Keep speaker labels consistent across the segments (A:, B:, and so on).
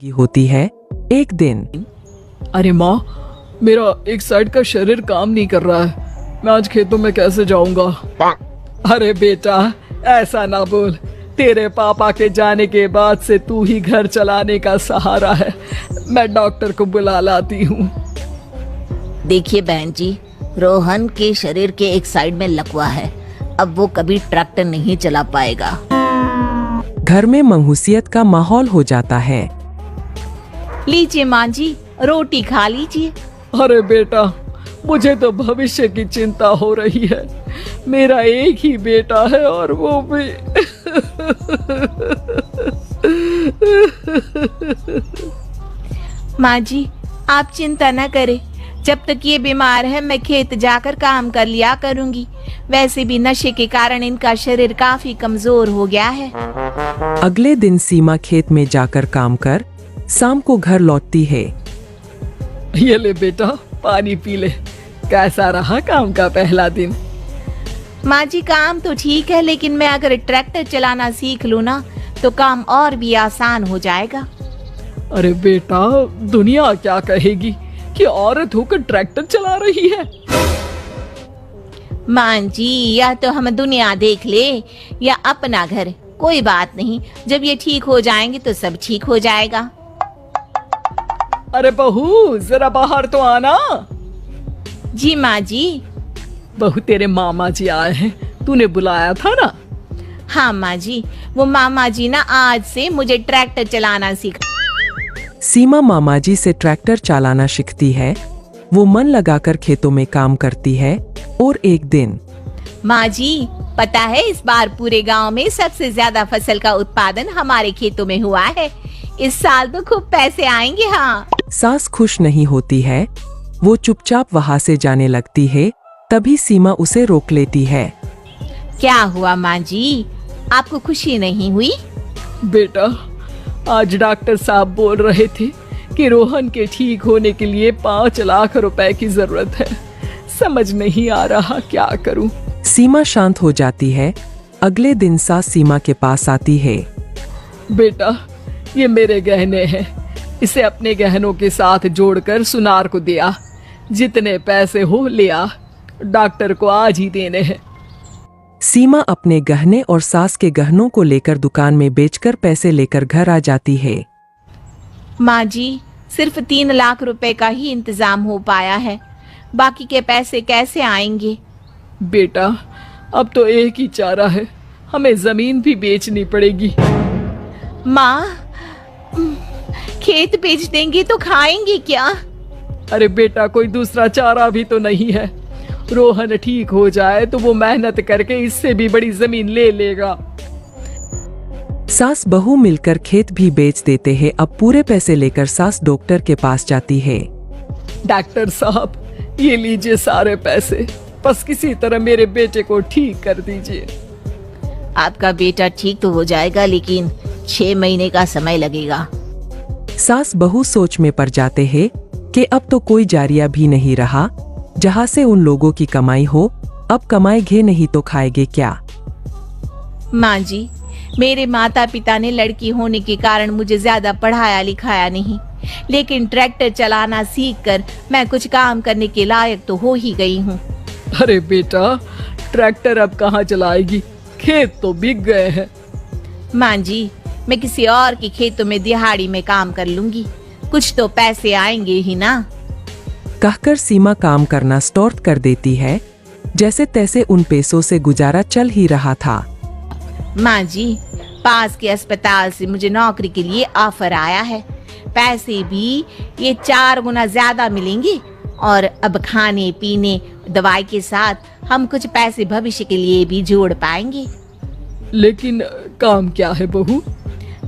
A: होती है। एक दिन
B: अरे माँ, मेरा एक साइड का शरीर काम नहीं कर रहा है। मैं आज खेतों में कैसे जाऊंगा? अरे बेटा, ऐसा ना बोल। तेरे पापा के जाने के बाद से तू ही घर चलाने का सहारा है। मैं डॉक्टर को बुला लाती हूँ।
C: देखिए बहन जी, रोहन के शरीर के एक साइड में लकवा है। अब वो कभी ट्रैक्टर नहीं चला पाएगा।
A: घर में मंहूसियत का माहौल हो जाता है।
C: लीजिए माँ जी, रोटी खा लीजिए।
B: अरे बेटा, मुझे तो भविष्य की चिंता हो रही है। मेरा एक ही बेटा है और वो भी
C: माँ जी, आप चिंता न करें। जब तक ये बीमार है मैं खेत जाकर काम कर लिया करूंगी। वैसे भी नशे के कारण इनका शरीर काफी कमजोर हो गया है।
A: अगले दिन सीमा खेत में जाकर काम कर शाम को घर लौटती है।
B: ये ले बेटा, पानी पी ले। कैसा रहा काम का पहला दिन?
C: माँ जी, काम तो ठीक है, लेकिन मैं अगर ट्रैक्टर चलाना सीख लूँ ना तो काम और भी आसान हो जाएगा।
B: अरे बेटा, दुनिया क्या कहेगी कि औरत होकर ट्रैक्टर चला रही है।
C: माँ जी, या तो हम दुनिया देख ले या अपना घर, कोई बात नहीं। जब ये ठीक हो जाएंगे तो सब ठीक हो जाएगा।
B: अरे बहू, जरा बाहर तो आना।
C: जी माँ जी।
B: बहू, तेरे मामा जी आए हैं, तूने बुलाया था ना?
C: हाँ माँ जी, वो मामा जी ना आज से मुझे ट्रैक्टर चलाना सीखा।
A: सीमा मामा जी से ट्रैक्टर चलाना सीखती है। वो मन लगाकर खेतों में काम करती है। और एक दिन
C: माँ जी, पता है इस बार पूरे गांव में सबसे ज्यादा फसल का उत्पादन हमारे खेतों में हुआ है। इस साल तो खूब पैसे आएंगे। हाँ।
A: सास खुश नहीं होती है। वो चुपचाप वहाँ से जाने लगती है। तभी सीमा उसे रोक लेती है।
C: क्या हुआ माँ जी, आपको खुशी नहीं हुई?
B: बेटा, आज डॉक्टर साहब बोल रहे थे कि रोहन के ठीक होने के लिए 5 लाख रुपए की जरूरत है। समझ नहीं आ रहा क्या करूं।
A: सीमा शांत हो जाती है। अगले दिन सास सीमा के पास आती है।
B: बेटा, ये मेरे गहने हैं। इसे अपने गहनों के साथ जोड़कर सुनार को दिया। जितने पैसे हो ले आ, डॉक्टर को आज ही देने हैं।
A: सीमा अपने गहने और सास के गहनों को लेकर दुकान में बेचकर पैसे लेकर घर आ जाती है।
C: माँ जी, सिर्फ 3 लाख रुपए का ही इंतजाम हो पाया है। बाकी के पैसे कैसे आएंगे?
B: बेटा, अब तो एक ही चारा है, हमें जमीन भी बेचनी पड़ेगी।
C: माँ, खेत बेच देंगे तो खाएंगे क्या?
B: अरे बेटा, कोई दूसरा चारा भी तो नहीं है। रोहन ठीक हो जाए तो वो मेहनत करके इससे भी बड़ी जमीन ले लेगा।
A: सास बहू मिलकर खेत भी बेच देते हैं। अब पूरे पैसे लेकर सास डॉक्टर के पास जाती है।
B: डॉक्टर साहब, ये लीजिए सारे पैसे। बस किसी तरह मेरे बेटे को ठीक कर दीजिए।
C: आपका बेटा ठीक तो हो जाएगा, लेकिन 6 महीने का समय लगेगा।
A: सास बहू सोच में पड़ जाते हैं कि अब तो कोई जारिया भी नहीं रहा जहाँ से उन लोगों की कमाई हो। अब कमाएंगे नहीं तो खाएंगे क्या?
C: माँ जी, मेरे माता पिता ने लड़की होने के कारण मुझे ज्यादा पढ़ाया लिखाया नहीं, लेकिन ट्रैक्टर चलाना सीखकर मैं कुछ काम करने के लायक तो हो ही गई हूँ।
B: अरे बेटा, ट्रैक्टर अब कहाँ चलाएगी? खेत तो बिक गए हैं।
C: माँ जी, मैं किसी और के खेतों में दिहाड़ी में काम कर लूंगी, कुछ तो पैसे आएंगे ही ना।
A: कहकर सीमा काम करना स्टार्ट कर देती है। जैसे तैसे उन पैसों से गुजारा चल ही रहा था।
C: माँ जी, पास के अस्पताल से मुझे नौकरी के लिए ऑफर आया है। पैसे भी ये 4 गुना ज्यादा मिलेंगे और अब खाने पीने दवाई के साथ हम कुछ पैसे भविष्य के लिए भी जोड़ पाएंगे।
B: लेकिन काम क्या है बहू?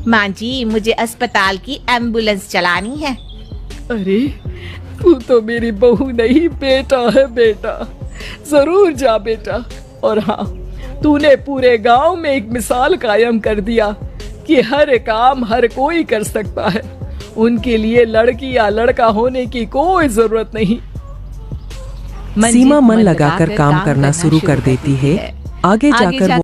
C: माँ जी, मुझे अस्पताल की एम्बुलेंस चलानी है।
B: अरे, तू तो मेरी बहू नहीं, बेटा है। बेटा, जरूर जा बेटा। और हाँ, तूने पूरे गांव में एक मिसाल कायम कर दिया कि हर काम हर कोई कर सकता है। उनके लिए लड़की या लड़का होने की कोई जरूरत नहीं।
A: सीमा मन लगाकर काम करना शुरू कर देती है। आगे जाकर वो